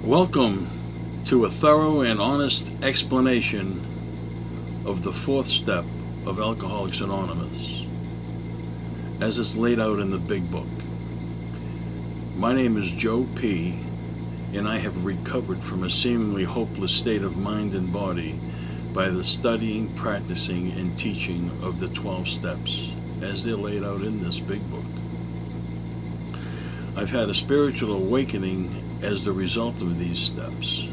Welcome to a thorough and honest explanation of the fourth step of Alcoholics Anonymous, as it's laid out in the Big Book. My name is Joe P., and I have recovered from a seemingly hopeless state of mind and body by the studying, practicing, and teaching of the 12 steps, as they're laid out in this Big Book. I've had a spiritual awakening as the result of these steps,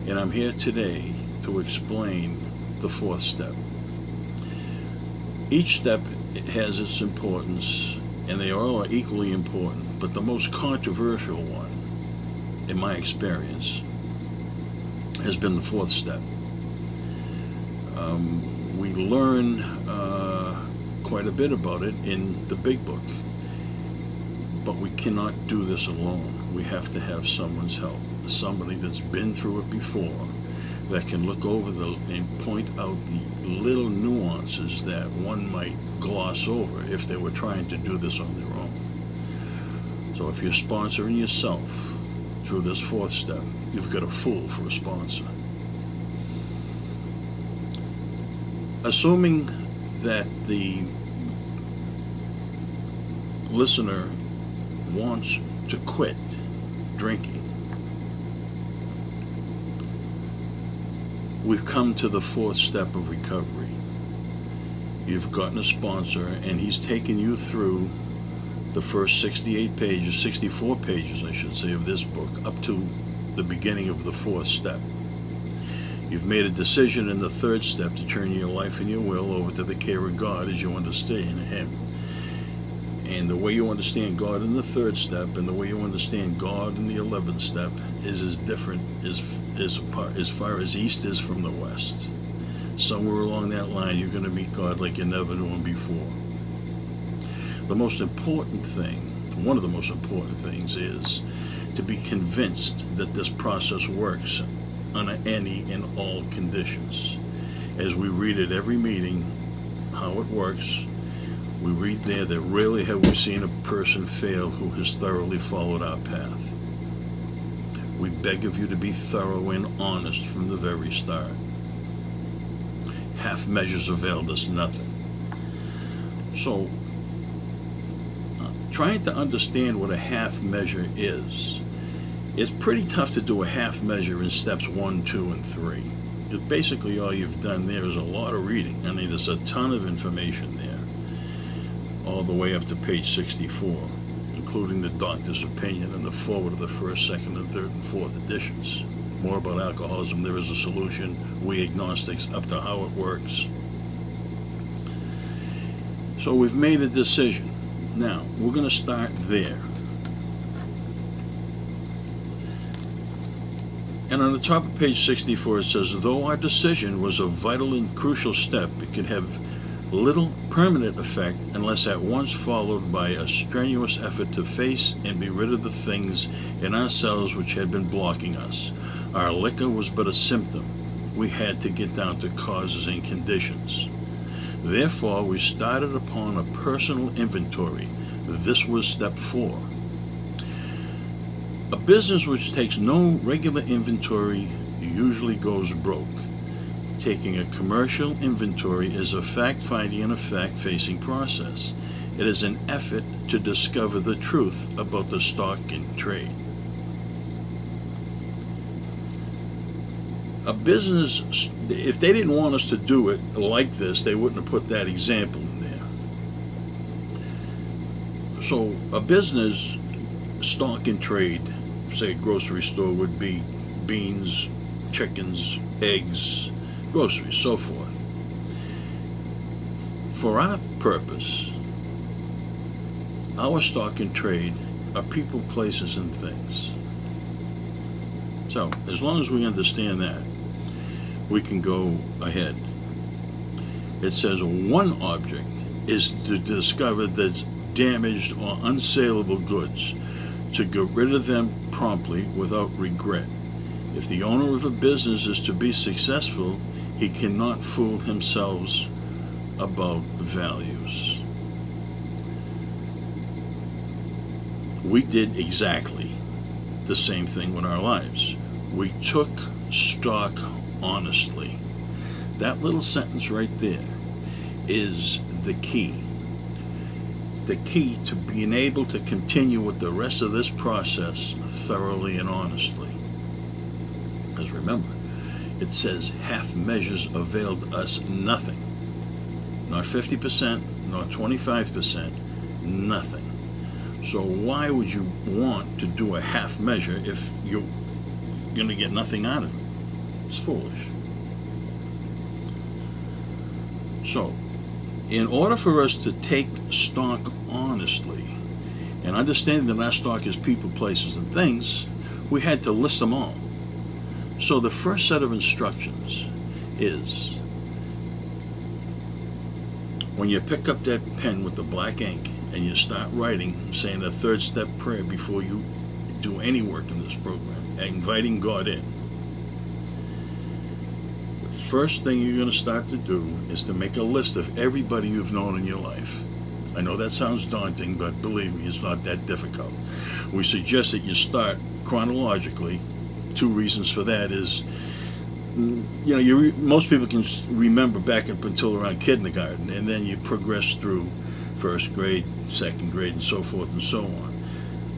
and I'm here today to explain the fourth step. Each step has its importance, and they all are equally important, but the most controversial one, in my experience, has been the fourth step. We learn quite a bit about it in the Big Book, but we cannot do this alone. We have to have someone's help, somebody that's been through it before, that can look over and point out the little nuances that one might gloss over if they were trying to do this on their own. So if you're sponsoring yourself through this fourth step, you've got a fool for a sponsor. Assuming that the listener wants to quit drinking, we've come to the fourth step of recovery. You've gotten a sponsor, and he's taken you through the first 68 pages, 64 pages, I should say, of this book, up to the beginning of the fourth step. You've made a decision in the third step to turn your life and your will over to the care of God as you understand Him. And the way you understand God in the third step and the way you understand God in the 11th step is as different as far as east is from the west. Somewhere along that line, you're going to meet God like you never knew Him before. The most important thing, one of the most important things, is to be convinced that this process works under any and all conditions. As we read at every meeting how it works, we read there that rarely have we seen a person fail who has thoroughly followed our path. We beg of you to be thorough and honest from the very start. Half measures availed us nothing. So, trying to understand what a half measure is, it's pretty tough to do a half measure in steps 1, 2, and 3. Because basically all you've done there is a lot of reading. I mean, there's a ton of information there, all the way up to page 64, including the doctor's opinion and the forward of the first, second, and third, and fourth editions. More about alcoholism, there is a solution, we agnostics, up to how it works. So we've made a decision. Now, we're going to start there. And on the top of page 64 it says, though our decision was a vital and crucial step, it could have little permanent effect unless at once followed by a strenuous effort to face and be rid of the things in ourselves which had been blocking us. Our liquor was but a symptom. We had to get down to causes and conditions. Therefore, we started upon a personal inventory. This was step 4. A business which takes no regular inventory usually goes broke. Taking a commercial inventory is a fact-finding and a fact-facing process. It is an effort to discover the truth about the stock in trade. A business, if they didn't want us to do it like this, they wouldn't have put that example in there. So a business stock in trade, say a grocery store, would be beans, chickens, eggs, groceries, so forth. For our purpose, our stock in trade are people, places, and things. So, as long as we understand that, we can go ahead. It says one object is to discover that's damaged or unsaleable goods, to get rid of them promptly without regret. If the owner of a business is to be successful, he cannot fool himself about values. We did exactly the same thing with our lives. We took stock honestly. That little sentence right there is the key. The key to being able to continue with the rest of this process thoroughly and honestly. Because remember, it says half measures availed us nothing. Not 50%, not 25%, nothing. So why would you want to do a half measure if you're going to get nothing out of it? It's foolish. So, in order for us to take stock honestly and understand that our stock is people, places, and things, we had to list them all. So the first set of instructions is, when you pick up that pen with the black ink and you start writing, saying a third step prayer before you do any work in this program, inviting God in, first thing you're going to start to do is to make a list of everybody you've known in your life. I know that sounds daunting, but believe me, it's not that difficult. We suggest that you start chronologically. Two reasons for that is, most people can remember back up until around kindergarten, and then you progress through first grade, second grade, and so forth and so on.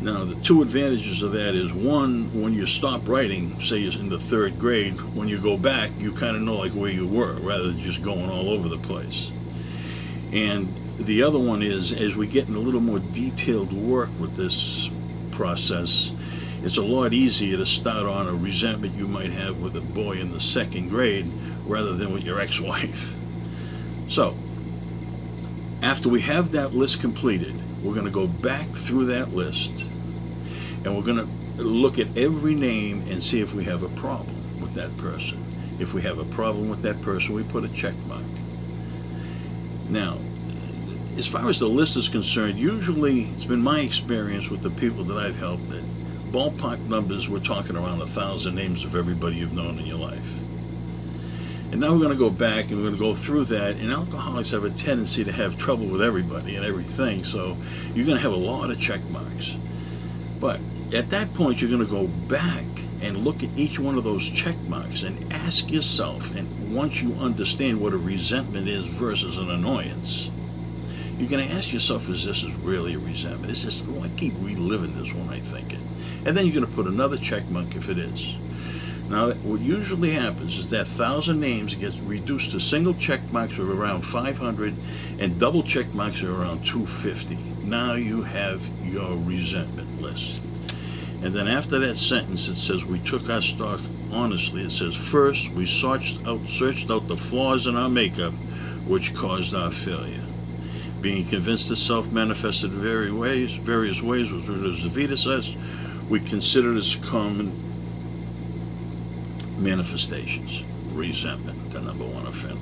Now, the two advantages of that is, one, when you stop writing, say you're in the third grade, when you go back, you kind of know like where you were, rather than just going all over the place. And the other one is, as we get in a little more detailed work with this process, it's a lot easier to start on a resentment you might have with a boy in the second grade rather than with your ex-wife. So, after we have that list completed, we're going to go back through that list and we're going to look at every name and see if we have a problem with that person. If we have a problem with that person, we put a check mark. Now, as far as the list is concerned, usually it's been my experience with the people that I've helped that ballpark numbers, we're talking around 1,000 names of everybody you've known in your life. And now we're going to go back and we're going to go through that, and alcoholics have a tendency to have trouble with everybody and everything, so you're going to have a lot of check marks. But at that point, you're going to go back and look at each one of those check marks and ask yourself, and once you understand what a resentment is versus an annoyance, you're going to ask yourself, is this really a resentment? Is this, I keep reliving this when I think it. And then you're going to put another check mark if it is. Now, what usually happens is that 1,000 names gets reduced to single check marks of around 500 and double check marks are around 250. Now you have your resentment list. And then after that sentence, it says, we took our stock honestly. It says, first, we searched out the flaws in our makeup which caused our failure. Being convinced the self manifested in various ways, which as Vita says, we consider this common manifestations. Resentment, the number one offender.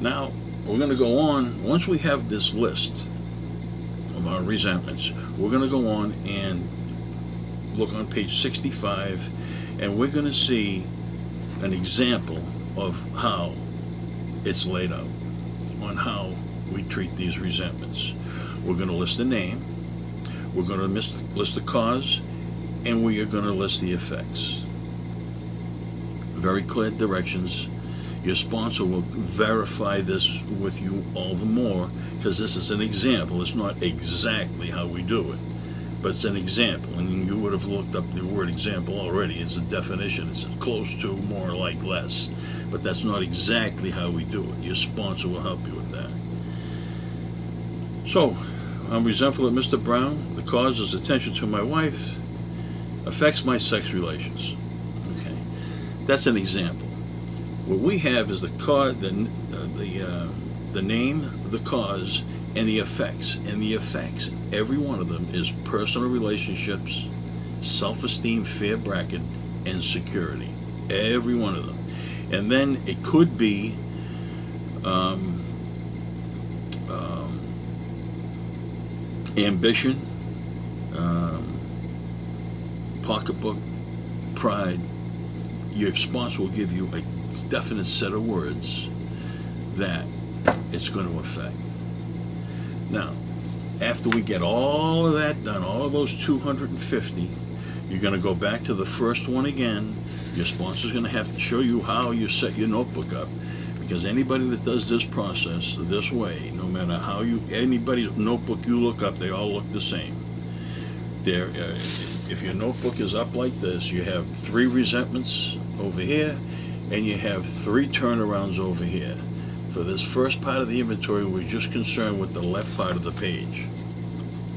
Now, we're going to go on. Once we have this list of our resentments, we're going to go on and look on page 65, and we're going to see an example of how it's laid out, on how we treat these resentments. We're going to list the name, we're going to list the cause, and we are going to list the effects. Very clear directions. Your sponsor will verify this with you all the more, because this is an example. It's not exactly how we do it, but it's an example, and you would have looked up the word example already. It's a definition. It's close to, more like, less, but that's not exactly how we do it. Your sponsor will help you with that. So, I'm resentful at Mr. Brown. The cause is attention to my wife. Affects my sex relations. Okay, that's an example. What we have is the name, the cause, and the effects. And the effects, every one of them, is personal relationships, self-esteem, fear bracket, and security. Every one of them. And then it could be ambition, pocketbook, pride. Your sponsor will give you a definite set of words that it's going to affect. Now, after we get all of that done, all of those 250, You're going to go back to the first one again. Your sponsor's going to have to show you how you set your notebook up, because anybody that does this process this way, no matter how anybody's notebook you look up, they all look the same. If your notebook is up like this, you have 3 resentments over here, and you have 3 turnarounds over here. For this first part of the inventory, we're just concerned with the left part of the page,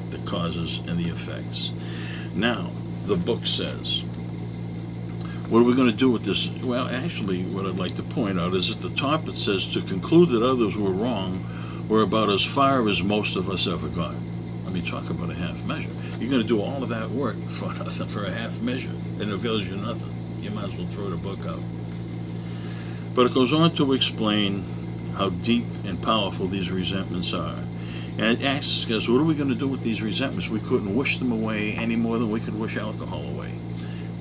the causes and the effects. Now, the book says, what are we going to do with this? Well, actually, what I'd like to point out is at the top it says, to conclude that others were wrong, we're about as far as most of us ever got. I mean, talk about a half measure. You're going to do all of that work for nothing, for a half measure, and it avails you nothing. You might as well throw the book out. But it goes on to explain how deep and powerful these resentments are. And it asks us, what are we going to do with these resentments? We couldn't wish them away any more than we could wish alcohol away.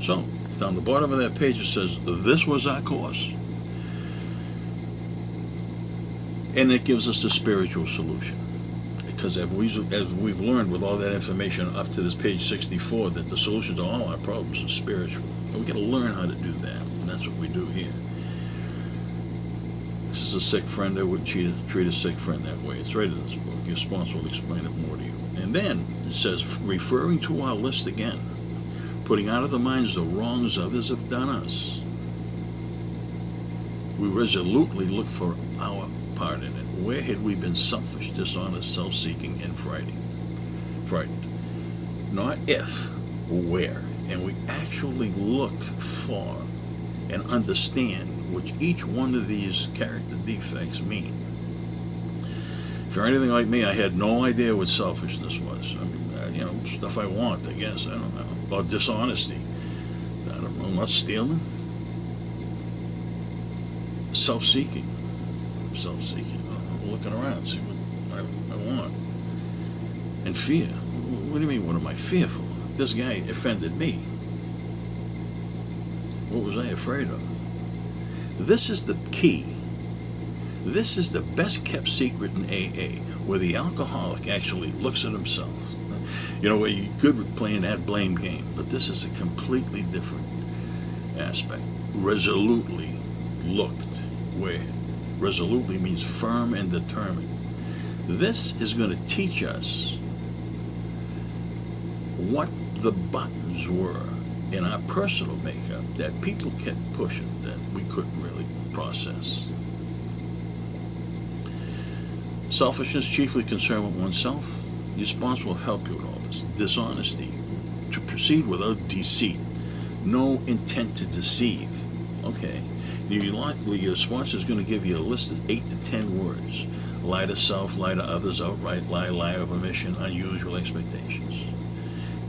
So, down the bottom of that page it says, this was our course. And it gives us the spiritual solution. Because as we've learned with all that information up to this page 64, that the solution to all our problems is spiritual. And we've got to learn how to do that. And that's what we do here. This is a sick friend. I wouldn't treat a sick friend that way. It's right in this book. Your sponsor will explain it more to you. And then it says, referring to our list again, putting out of the minds the wrongs others have done us, we resolutely look for our part in it. Where had we been selfish, dishonest, self-seeking, and frightened? Not if, where. And we actually look for and understand which each one of these character defects mean. If you're anything like me, I had no idea what selfishness was. I mean, stuff I want, I guess. I don't know. Or dishonesty. I don't know. Not stealing. Self-seeking. Looking around, see what I want. And fear. What do you mean, what am I fearful of? This guy offended me. What was I afraid of? This is the key. This is the best kept secret in AA, where the alcoholic actually looks at himself. Where you're good with playing that blame game, but this is a completely different aspect. Resolutely looked where. Resolutely means firm and determined. This is going to teach us what the buttons were in our personal makeup that people kept pushing that we couldn't really process. Selfishness, chiefly concerned with oneself. Your sponsor will help you with all this. Dishonesty, to proceed without deceit. No intent to deceive. Okay. Your sponsor is going to give you a list of 8 to 10 words. Lie to self, lie to others, outright lie, lie of omission, unusual expectations.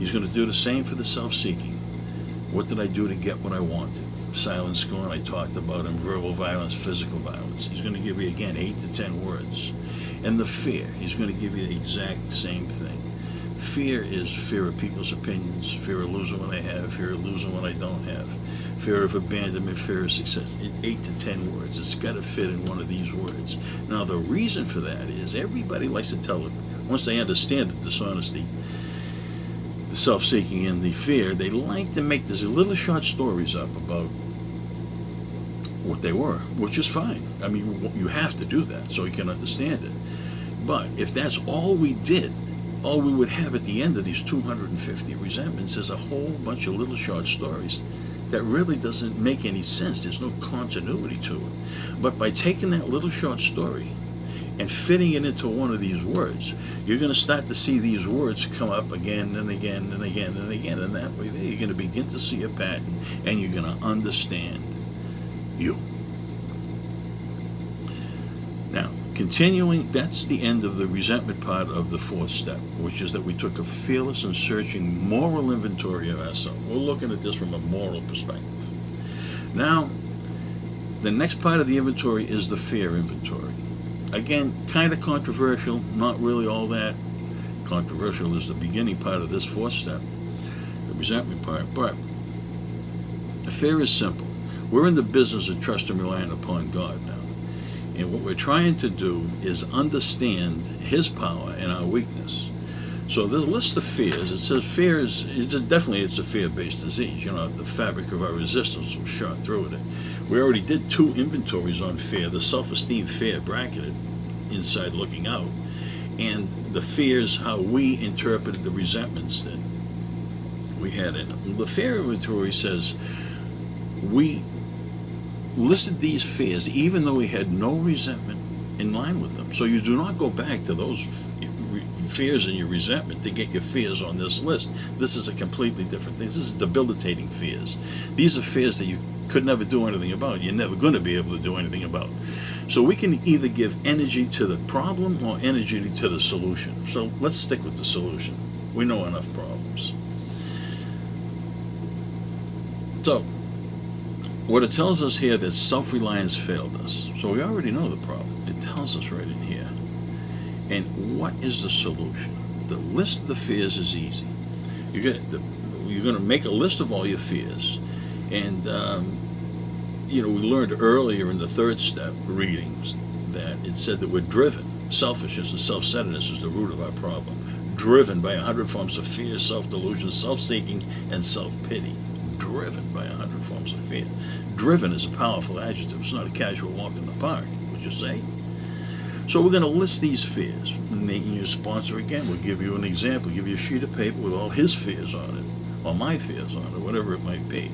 He's going to do the same for the self-seeking. What did I do to get what I wanted? Silent scorn, I talked about, and verbal violence, physical violence. He's going to give you, again, 8 to 10 words. And the fear, he's going to give you the exact same thing. Fear is fear of people's opinions, fear of losing what I have, fear of losing what I don't have, fear of abandonment, fear of success. 8 to 10 words. It's got to fit in one of these words. Now, the reason for that is everybody likes to tell it, once they understand the dishonesty, the self-seeking, and the fear, they like to make these little short stories up about what they were, which is fine. I mean, you have to do that so you can understand it. But if that's all we did, all we would have at the end of these 250 resentments is a whole bunch of little short stories that really doesn't make any sense. There's no continuity to it. But by taking that little short story and fitting it into one of these words, you're going to start to see these words come up again and again and again and again. And that way there, you're going to begin to see a pattern, and you're going to understand you. Now, continuing, that's the end of the resentment part of the 4th step, which is that we took a fearless and searching moral inventory of ourselves. We're looking at this from a moral perspective. Now, the next part of the inventory is the fear inventory. Again, kind of controversial, not really all that controversial is the beginning part of this 4th step, the resentment part, but the fear is simple. We're in the business of trust and relying upon God now. And what we're trying to do is understand His power and our weakness, So the list of fears, it says fears, it's a fear-based disease. You know, the fabric of our resistance was shot through it. We already did 2 inventories on fear, the self-esteem fear bracketed inside looking out, and the fears, how we interpreted the resentments that we had in them. The fear inventory says we listed these fears even though we had no resentment in line with them. So you do not go back to those fears and your resentment to get your fears on this list. This is a completely different thing. This is debilitating fears. These are fears that you could never do anything about. You're never going to be able to do anything about. So we can either give energy to the problem or energy to the solution. So let's stick with the solution. We know enough problems. So what it tells us here, that self-reliance failed us. So we already know the problem. It tells us right in here. And what is the solution? The list of the fears is easy. You're going to make a list of all your fears. And, you know, we learned earlier in the 3rd step readings that it said that we're driven. Selfishness and self-centeredness is the root of our problem. Driven by 100 forms of fear, self-delusion, self-seeking, and self-pity. Driven by 100 forms of fear. Driven is a powerful adjective. It's not a casual walk in the park, would you say? So we're going to list these fears. Nate, your sponsor, again, will give you an example, give you a sheet of paper with all his fears on it, or my fears on it, whatever it might be.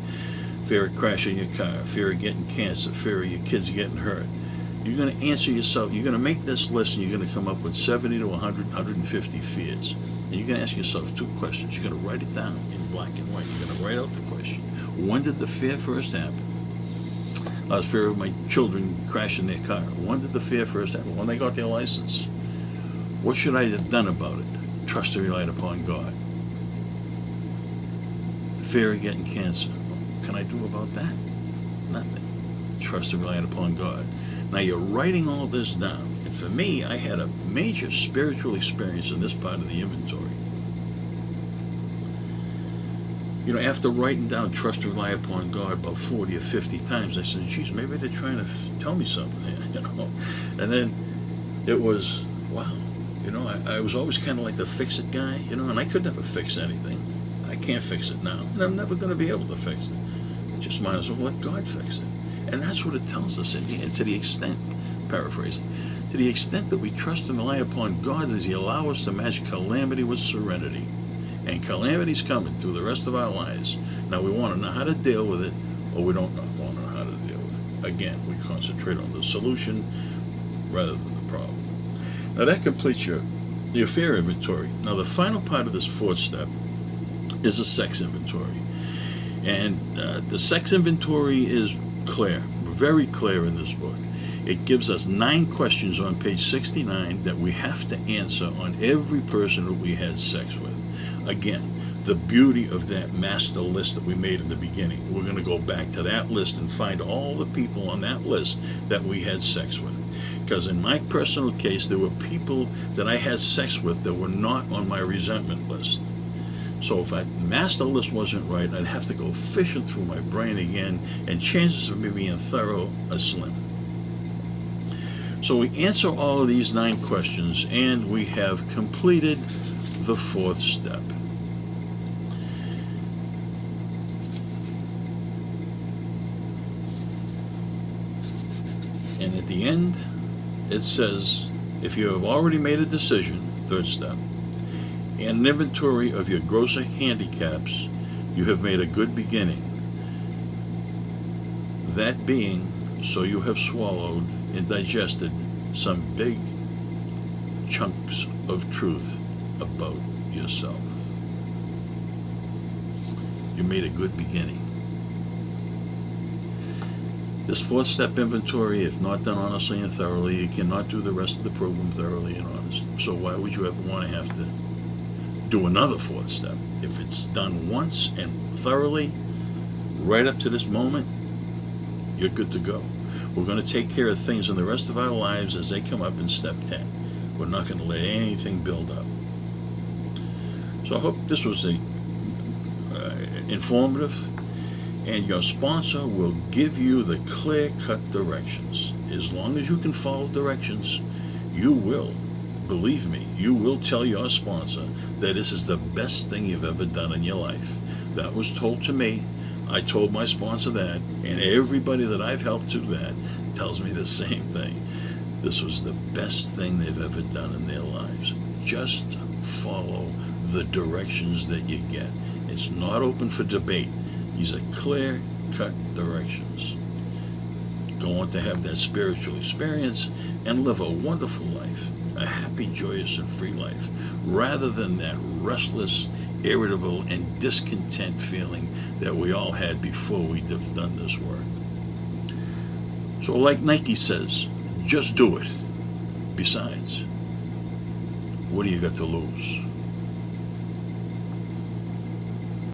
Fear of crashing your car, fear of getting cancer, fear of your kids getting hurt. You're going to answer yourself, you're going to make this list, and you're going to come up with 70 to 100, 150 fears. And you're going to ask yourself 2 questions. You're going to write it down in black and white. You're going to write out the question. When did the fear first happen? I was fear of my children crashing their car. When did the fear first happen? When they got their license. What should I have done about it? Trust and relied upon God. Fear of getting cancer. What can I do about that? Nothing. Trust and relied upon God. Now you're writing all this down. And for me, I had a major spiritual experience in this part of the inventory. You know, after writing down trust and rely upon God about 40 or 50 times, I said, geez, maybe they're trying to tell me something here, you know. And then it was, wow, you know, I was always kind of like the fix-it guy, you know, and I could never fix anything. I can't fix it now, and I'm never going to be able to fix it. I just might as well let God fix it. And that's what it tells us in here, to the extent, paraphrasing, to the extent that we trust and rely upon God, does He allow us to match calamity with serenity. And calamity's coming through the rest of our lives. Now we want to know how to deal with it, or we don't want to know how to deal with it. Again, we concentrate on the solution rather than the problem. Now that completes your fear inventory. Now the final part of this 4th step is a sex inventory. And the sex inventory is clear, very clear in this book. It gives us 9 questions on page 69 that we have to answer on every person that we had sex with. Again, the beauty of that master list that we made in the beginning. We're going to go back to that list and find all the people on that list that we had sex with. Because in my personal case, there were people that I had sex with that were not on my resentment list. So if that master list wasn't right, I'd have to go fishing through my brain again, and chances of me being thorough are slim. So we answer all of these 9 questions, and we have completed the 4th step. And at the end, it says, if you have already made a decision, 3rd step, and an inventory of your grosser handicaps, you have made a good beginning. That being, so you have swallowed and digested some big chunks of truth about yourself. You made a good beginning. This 4th step inventory, if not done honestly and thoroughly, you cannot do the rest of the program thoroughly and honest. So why would you ever want to have to do another 4th step? If it's done once and thoroughly, right up to this moment, you're good to go. We're going to take care of things in the rest of our lives as they come up in step 10. We're not going to let anything build up. So I hope this was informative, and your sponsor will give you the clear-cut directions. As long as you can follow directions, you will believe me, you will tell your sponsor that this is the best thing you've ever done in your life. That was told to me. I told my sponsor that, and everybody that I've helped do that tells me the same thing. This was the best thing they've ever done in their lives. Just follow the directions that you get. It's not open for debate. These are clear-cut directions. Go on to have that spiritual experience and live a wonderful life, a happy, joyous, and free life, rather than that restless, irritable, and discontent feeling that we all had before we'd have done this work. So like Nike says, just do it. Besides, what do you got to lose?